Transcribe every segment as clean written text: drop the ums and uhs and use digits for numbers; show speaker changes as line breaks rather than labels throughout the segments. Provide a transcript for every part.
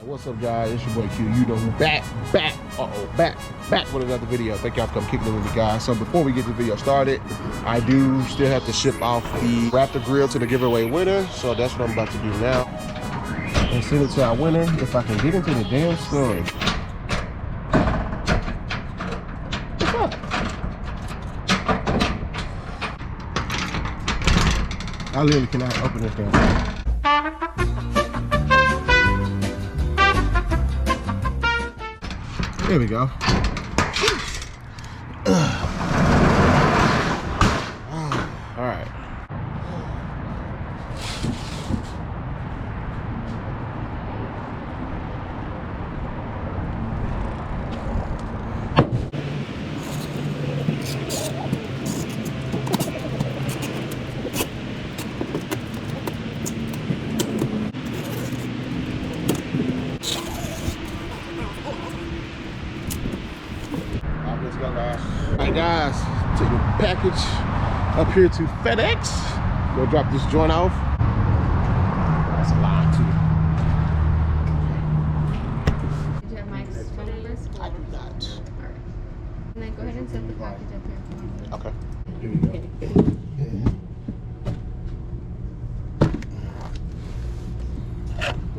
What's up, guys? It's your boy Q. You know who back with another video. Thank y'all for coming kicking it with me, guys. So before we get the video started, I do still have to ship off the Raptor grill to the giveaway winner. So that's what I'm about to do now. And send it to our winner. If I can get into the damn story. What's up? I literally cannot open this damn thing. There we go. All right. Alright guys, take the package up here to FedEx. Go drop this joint off. That's a lot too.
Did you have Mike's phone number?
I do not.
Alright. And then go ahead and set the package up here for me.
Okay.
Do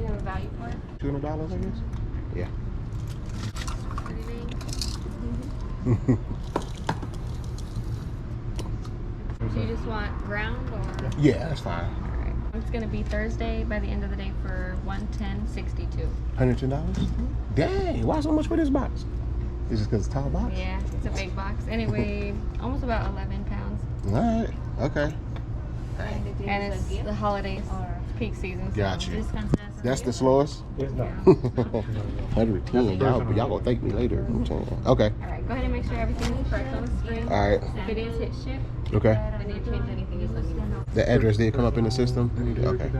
you have a value for it?
$200, I guess? Yeah.
So you just want ground or?
Yeah, that's fine.
Alright. It's gonna be Thursday by the end of the day for $110.62.
$110? Dang, why so much for this box? Is it because it's a tall box?
Yeah, it's a big box. Anyway, almost about 11 pounds.
Alright, okay.
And it's the holidays, peak season.
Got you.
So
That's the slowest?
yeah.
110. Y'all gonna thank me later. Okay.
Alright, go ahead and make sure everything is correct on the screen.
Alright.
If it is, hit ship.
Okay.
If you need to change anything, just let me know.
The address did come up in the system? Okay.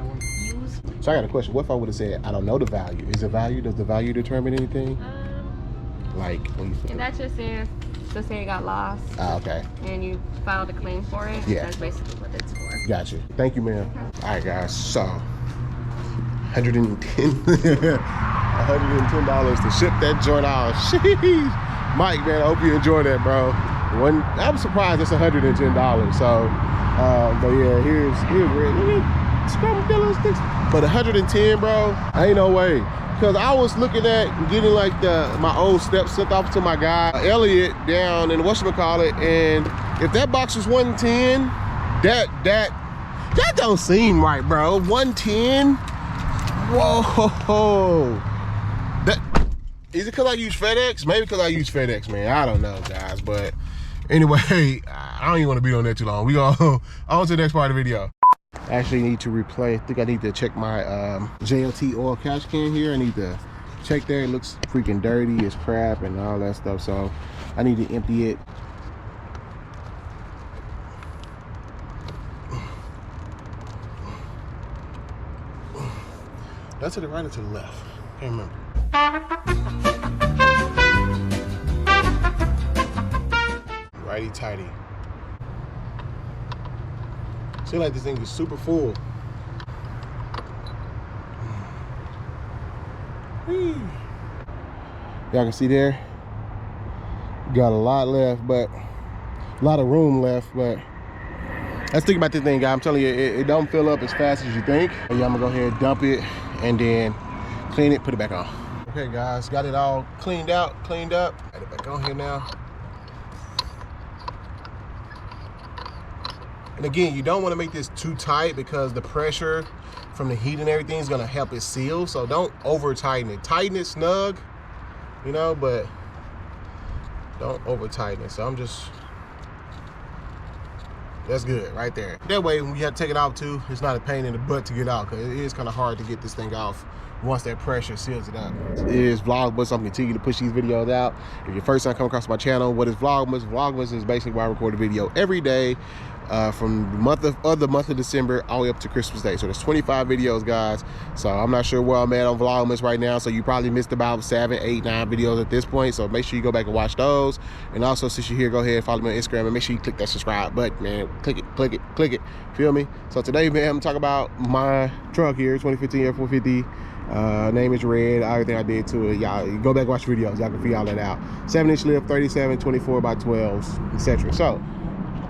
So I got a question. What if I would have said, I don't know the value? Is the value, does the value determine anything? Like, when you
And that's just if, let's say it got lost.
Okay.
And you filed a claim for it.
Yeah.
That's basically what it's for.
Gotcha. Thank you, ma'am. All right, guys. So, $110 $110 to ship that joint out. Sheesh. Mike, man, I hope you enjoy that, bro. I'm surprised it's $110. So, but yeah, here's red. Look at scrum dealer sticks. But 110, bro, ain't no way. Cause I was looking at getting like my old steps sent off to my guy Elliot down in whatchamacallit, and if that box was 110, that don't seem right, bro. 110. Whoa. That is it because I use FedEx? Maybe because I use FedEx, man. I don't know, guys. But anyway, I don't even want to be on there too long. We go on to the next part of the video. I actually need to replace. I think I need to check my JLT oil catch can here. I need to check there. It looks freaking dirty. It's crap and all that stuff. So I need to empty it. That's to the right or to the left? Can't remember. Righty tighty. Seems like this thing is super full. Y'all can see there. Got a lot left, but a lot of room left, but let's think about this thing, guys. I'm telling you, it don't fill up as fast as you think. Yeah, I'm gonna go ahead and dump it and then clean it, put it back on. Okay, guys, got it all cleaned up. Got it back on here now. And again, you don't want to make this too tight because the pressure from the heat and everything is going to help it seal. So don't over tighten it. Tighten it snug, you know, but don't over tighten it. So I'm just, that's good right there. That way when you have to take it off too, it's not a pain in the butt to get out, because it is kind of hard to get this thing off once that pressure seals it up. It is Vlogmas. I'm continue to push these videos out. If you're first time coming across my channel, what is Vlogmas? Vlogmas is basically where I record a video every day from the month of December all the way up to Christmas Day. So there's 25 videos, guys. So I'm not sure where I'm at on Vlogmas right now. So you probably missed about 7, 8, 9 videos at this point. So make sure you go back and watch those. And also, since you're here, go ahead and follow me on Instagram and make sure you click that subscribe button, man. Click it. Feel me? So today, man, I'm talking about my truck here, 2015 F150. Name is red. Everything I did to it, y'all go back and watch videos. Y'all can figure all that out. 7-inch lift, 37, 24 by 12s, etc. So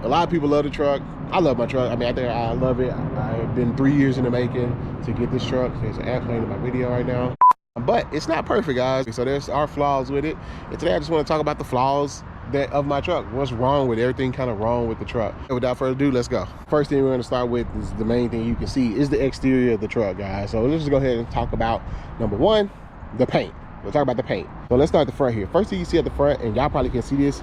a lot of people love the truck. I love my truck. I mean, I think I love it. I've been 3 years in the making to get this truck. There's an airplane in my video right now, but it's not perfect, guys. So there's our flaws with it. And today I just want to talk about the flaws of my truck. What's wrong with everything kind of wrong with the truck. And without further ado, let's go. First thing we're going to start with is the main thing you can see is the exterior of the truck, guys. So let's just go ahead and talk about number one, the paint. We'll talk about the paint. So let's start at the front here. First thing you see at the front, and y'all probably can see this,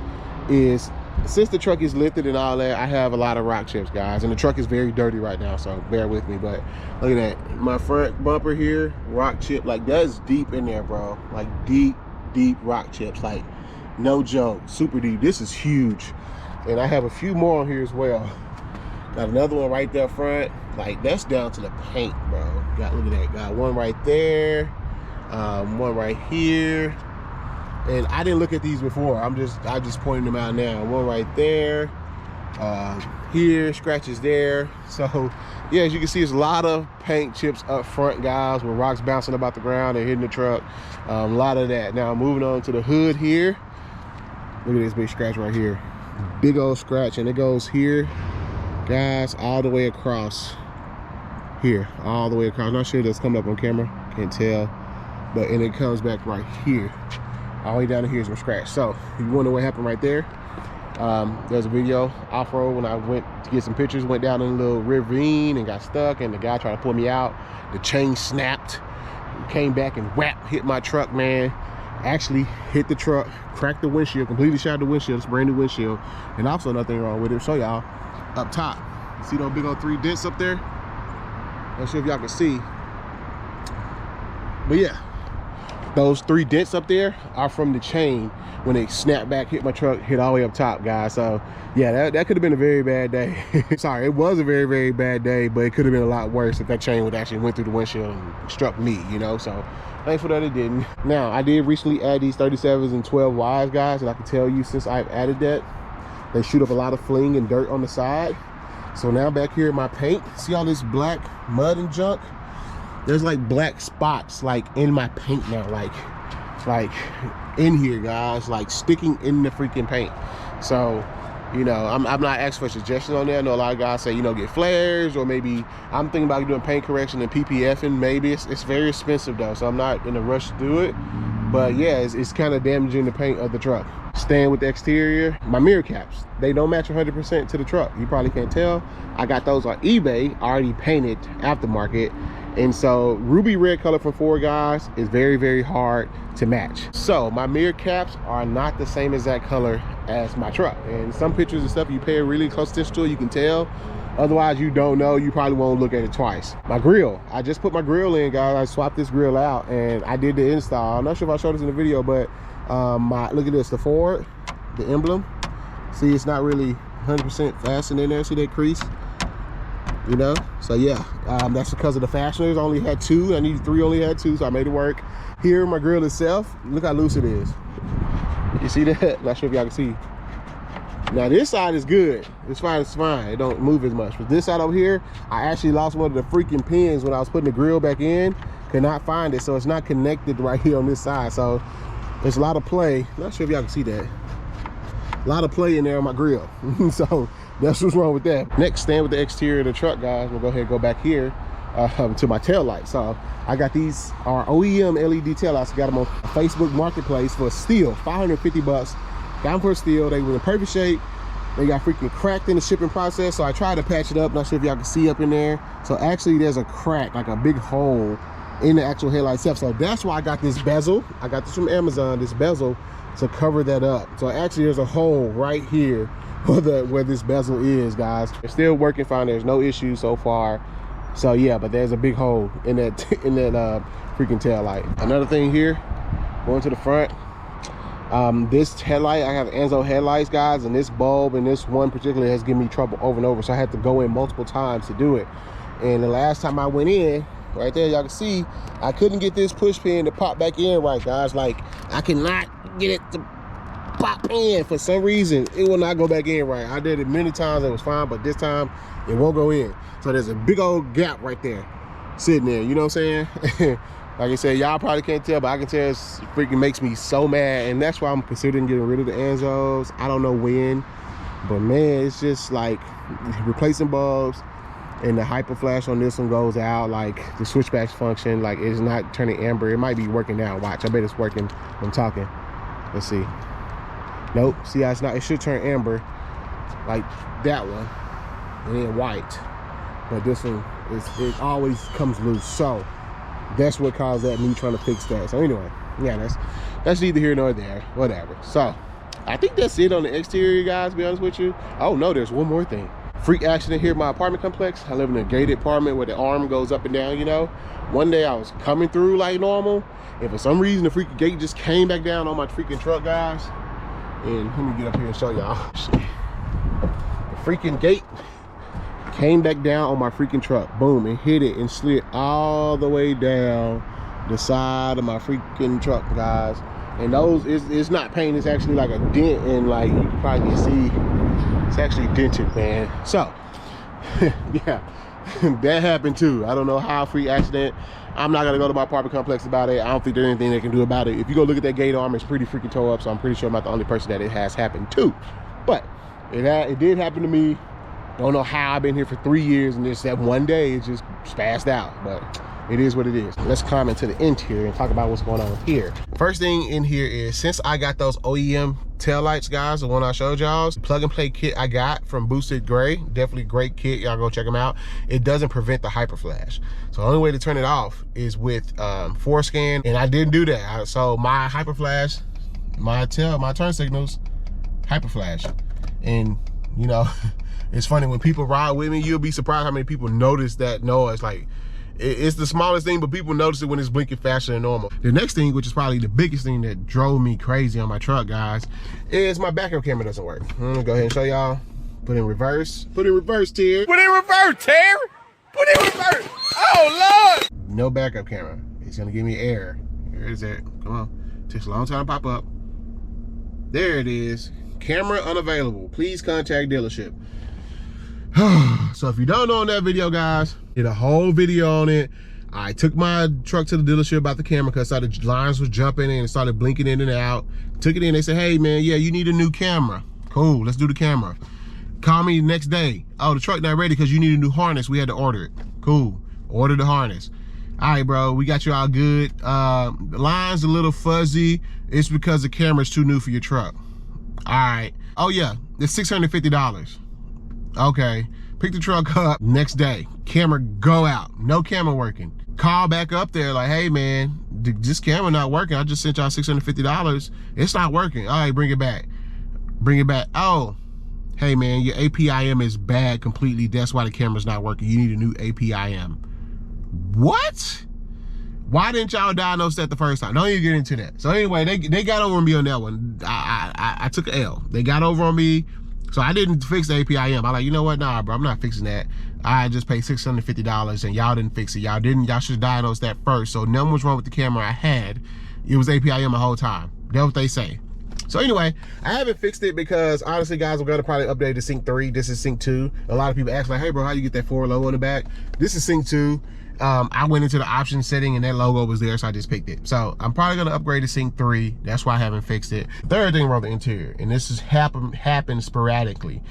is since the truck is lifted and all that, I have a lot of rock chips, guys, and the truck is very dirty right now, so bear with me. But look at that, my front bumper here, rock chip, like that's deep in there, bro. Like deep rock chips, like no joke, super deep. This is huge. And I have a few more on here as well. Got another one right there front, like that's down to the paint, bro. Got, look at that, got one right there, one right here. And I didn't look at these before. I just pointing them out now. One right there, here, scratches there. So yeah, as you can see, there's a lot of paint chips up front, guys, with rocks bouncing about the ground and hitting the truck. A lot of that. Now moving on to the hood here. Look at this big scratch right here. Big old scratch, and it goes here, guys, all the way across here, all the way across. I'm not sure if that's coming up on camera, can't tell, but and it comes back right here. All the way down to here's my scratch. So if you wonder what happened right there, there's a video off-road when I went to get some pictures, went down in a little ravine and got stuck, and the guy tried to pull me out. The chain snapped, came back and whap, hit my truck, man. Actually hit the truck, cracked the windshield, completely shattered the windshield. It's a brand new windshield. And also nothing wrong with it. Show y'all up top. See those big old 3 dents up there? Not sure if y'all can see, but yeah, those 3 dents up there are from the chain when they snapped back, hit my truck, hit all the way up top, guys. So yeah, that could have been a very bad day. Sorry, it was a very bad day, but it could have been a lot worse if that chain would actually went through the windshield and struck me, you know. So thankful that it didn't. Now I did recently add these 37s and 12 wides, guys, and I can tell you, since I've added that, they shoot up a lot of fling and dirt on the side. So now back here in my paint, see all this black mud and junk? There's like black spots like in my paint now, like in here, guys, like sticking in the freaking paint. So you know, I'm not asking for suggestions on there. I know a lot of guys say, you know, get flares, or maybe I'm thinking about doing paint correction and PPFing. Maybe it's very expensive though, so I'm not in a rush to do it. But yeah, it's kind of damaging the paint of the truck. Staying with the exterior, my mirror caps, they don't match 100% to the truck. You probably can't tell. I got those on eBay already painted aftermarket. And so ruby red color from Ford, guys, is very hard to match. So my mirror caps are not the same exact color as my truck. And some pictures and stuff, you pay really close attention to it, you can tell. Otherwise, you don't know, you probably won't look at it twice. My grill, I just put my grill in, guys. I swapped this grill out and I did the install. I'm not sure if I showed this in the video, but look at this, the Ford, the emblem. See, it's not really 100% fastened in there. See that crease? You know, so yeah, that's because of the fasteners. I only had 2. I needed 3, only had 2, so I made it work. Here, my grill itself, look how loose it is. You see that? Not sure if y'all can see. Now this side is good. It's fine. It don't move as much. But this side over here, I actually lost one of the freaking pins when I was putting the grill back in. Could not find it, so it's not connected right here on this side. So there's a lot of play. Not sure if y'all can see that. A lot of play in there on my grill. So that's what's wrong with that. Next, staying with the exterior of the truck, guys, we'll go ahead and go back here to my tail light. So I got these are OEM LED tail lights. Got them on Facebook Marketplace for a steal, 550 bucks. Got them for a steal. They were in perfect shape. They got freaking cracked in the shipping process, so I tried to patch it up. Not sure if y'all can see up in there. So actually there's a crack, like a big hole in the actual headlight itself. So that's why I got this bezel. I got this from Amazon, this bezel, to cover that up. So actually there's a hole right here where this bezel is, guys. It's still working fine. There's no issues so far. So yeah, but there's a big hole in that freaking tail light. Another thing here, going to the front, this headlight, I have Enzo headlights, guys, and this bulb and this one particularly has given me trouble over and over, so I had to go in multiple times to do it. And the last time I went in, right there, y'all can see, I couldn't get this push pin to pop back in right, guys. Like, I cannot get it to pop in for some reason. It will not go back in right. I did it many times, it was fine, but this time it won't go in. So there's a big old gap right there sitting there, you know what I'm saying? Like I said, y'all probably can't tell, but I can tell it freaking makes me so mad. And that's why I'm considering getting rid of the Anzos. I don't know when, but man, it's just like replacing bulbs, and the hyper flash on this one goes out. Like the switchbacks function, like it's not turning amber. It might be working now. Watch, I bet it's working. I'm talking. Let's see. Nope. See how it's not. It should turn amber, like that one, and then white. But this one it always comes loose. So that's what caused that, me trying to fix that. So anyway, yeah, that's neither here nor there. Whatever. So I think that's it on the exterior, guys, to be honest with you. Oh no, there's one more thing. Freak accident here in my apartment complex. I live in a gated apartment where the arm goes up and down, you know. One day I was coming through like normal, and for some reason the freaking gate just came back down on my freaking truck, guys. And let me get up here and show y'all. The freaking gate came back down on my freaking truck. Boom, and hit it and slid all the way down the side of my freaking truck, guys. And those, it's not paint, it's actually like a dent, and like you can probably see it's actually dented, man. So yeah, that happened too. I don't know how, freak accident. I'm not gonna go to my apartment complex about it. I don't think there's anything they can do about it. If you go look at that gate arm, it's pretty freaking tore up, so I'm pretty sure I'm not the only person that it has happened to. But it did happen to me. Don't know how. I've been here for 3 years, and just that one day it just spazzed out. But it is what it is. Let's climb into the interior and talk about what's going on here. First thing in here is, since I got those OEM taillights, guys, the one I showed y'all, plug and play kit I got from Boosted Gray, definitely great kit. Y'all go check them out. It doesn't prevent the hyper flash. So the only way to turn it off is with forescan, and I didn't do that. So my hyper flash, my turn signals, hyper flash. And you know, it's funny, when people ride with me, you'll be surprised how many people notice that noise. Like, it's the smallest thing, but people notice it when it's blinking faster than normal. The next thing, which is probably the biggest thing that drove me crazy on my truck, guys, is my backup camera doesn't work. I'm gonna go ahead and show y'all. Put in reverse. Put in reverse, Terry.
Put in reverse, Terry. Put in reverse. Oh, Lord.
No backup camera. It's gonna give me error. Here is it. Come on. Takes a long time to pop up. There it is. Camera unavailable. Please contact dealership. So if you don't know, in that video, guys, did a whole video on it. I took my truck to the dealership about the camera because the lines was jumping and it started blinking in and out. Took it in, they said, hey man, yeah, you need a new camera. Cool, let's do the camera. Call me next day. Oh, the truck not ready because you need a new harness. We had to order it. Cool, order the harness. All right, bro, we got you all good. The line's a little fuzzy. It's because the camera's too new for your truck. All right. Oh yeah, it's $650. Okay, pick the truck up next day, camera go out, no camera working. Call back up there like, hey man, this camera not working. I just sent y'all $650. It's not working. All right, bring it back. Bring it back. Oh, hey man, your APIM is bad completely. That's why the camera's not working. You need a new APIM. What? Why didn't y'all diagnose that the first time? Don't even get into that. So anyway, they got over on me on that one. I took an L. They got over on me. So I didn't fix the APIM. I'm like, you know what? Nah, bro, I'm not fixing that. I just paid $650 and y'all didn't fix it. Y'all should diagnose that first. So nothing was wrong with the camera I had. It was APIM the whole time. That's what they say. So anyway, I haven't fixed it because honestly, guys, we're gonna probably update to Sync 3. This is Sync 2. A lot of people ask like, hey bro, how you get that Ford logo in the back? This is Sync 2. I went into the options setting and that logo was there, so I just picked it. So I'm probably gonna upgrade to Sync 3. That's why I haven't fixed it. Third thing about the interior, and this has happened sporadically.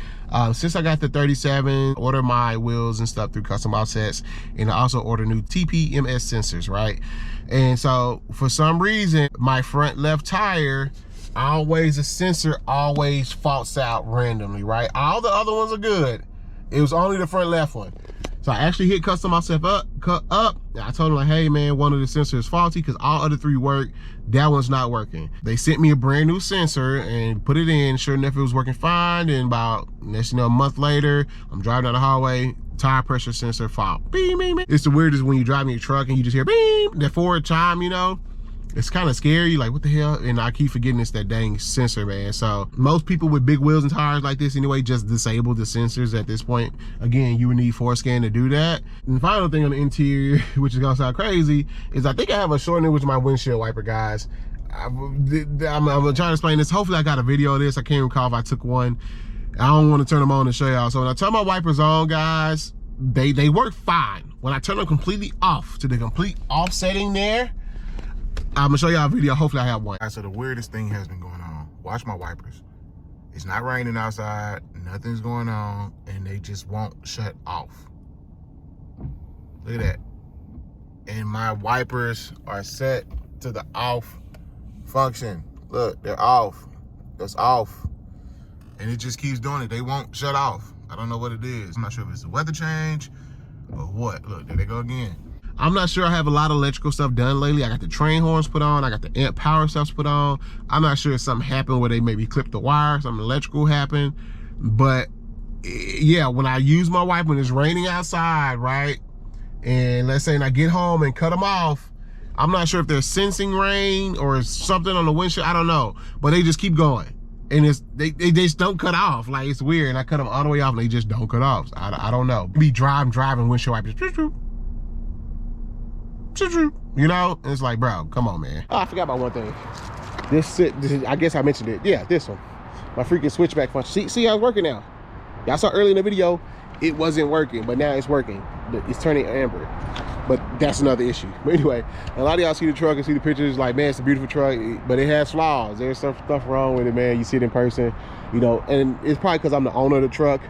Since I got the 37, order my wheels and stuff through custom offsets, and I also order new TPMS sensors, right? And so for some reason, my front left tire, the sensor always faults out randomly, right? All the other ones are good. It was only the front left one. So I actually hit custom myself up. I told them like, hey man, one of the sensors is faulty because all other three work. That one's not working. They sent me a brand new sensor and put it in. Sure enough, it was working fine. And about, a month later, I'm driving down the hallway, tire pressure sensor fault. Beep, beep, beep. It's the weirdest when you drive in your truck and you just hear beep, that forward chime, It's kind of scary, like what the hell? And I keep forgetting it's that dang sensor, man. So most people with big wheels and tires like this anyway, just disable the sensors at this point. Again, you would need forescan to do that. And the final thing on the interior, which is gonna sound crazy, is I think I have a shortening with my windshield wiper, guys. I'm trying to explain this. Hopefully I got a video of this. I can't recall if I took one. I don't want to turn them on and show y'all. So when I turn my wipers on, guys, they work fine. when I turn them completely off to the complete off setting there, I'm gonna show y'all a video. Hopefully I have one.
So the weirdest thing has been going on. Watch my wipers. It's not raining outside, nothing's going on, and they just won't shut off. Look at that. And my wipers are set to the off function. Look, they're off. That's off. And it just keeps doing it. They won't shut off. I don't know what it is. I'm not sure if it's a weather change or what. Look, there they go again.
I'm not sure. I have a lot of electrical stuff done lately. I got the train horns put on. I got the amp power stuff put on. I'm not sure if something happened where they maybe clipped the wire, something electrical happened. But yeah, when I use my wiper, when it's raining outside, right? And let's say I get home and cut them off, I'm not sure if they're sensing rain or something on the windshield. I don't know. But they just keep going. And they just don't cut off. Like, it's weird. And I cut them all the way off and they just don't cut off. I don't know. Be driving windshield wipers. You know, and it's like, bro, come on, man. Oh, I forgot about one thing. This I guess I mentioned it. Yeah, this one, my freaking switchback function. See how it's working now. Y'all saw early in the video, it wasn't working, but now it's working. It's turning amber, but that's another issue. But anyway, a lot of y'all see the truck and see the pictures, like, man, it's a beautiful truck, but it has flaws. There's some stuff wrong with it, man. You see it in person, you know, and it's probably because I'm the owner of the truck.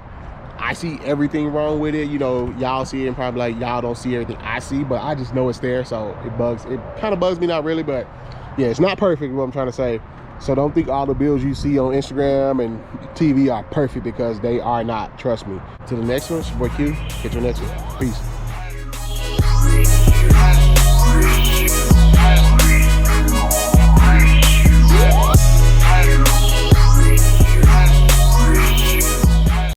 I see everything wrong with it. You know, y'all see it and probably like, y'all don't see everything I see, but I just know it's there. So it kind of bugs me, not really, but yeah, it's not perfect, what I'm trying to say. So don't think all the builds you see on Instagram and TV are perfect, because they are not, trust me. Till the next one, it's your boy Q. Catch you next one. Peace.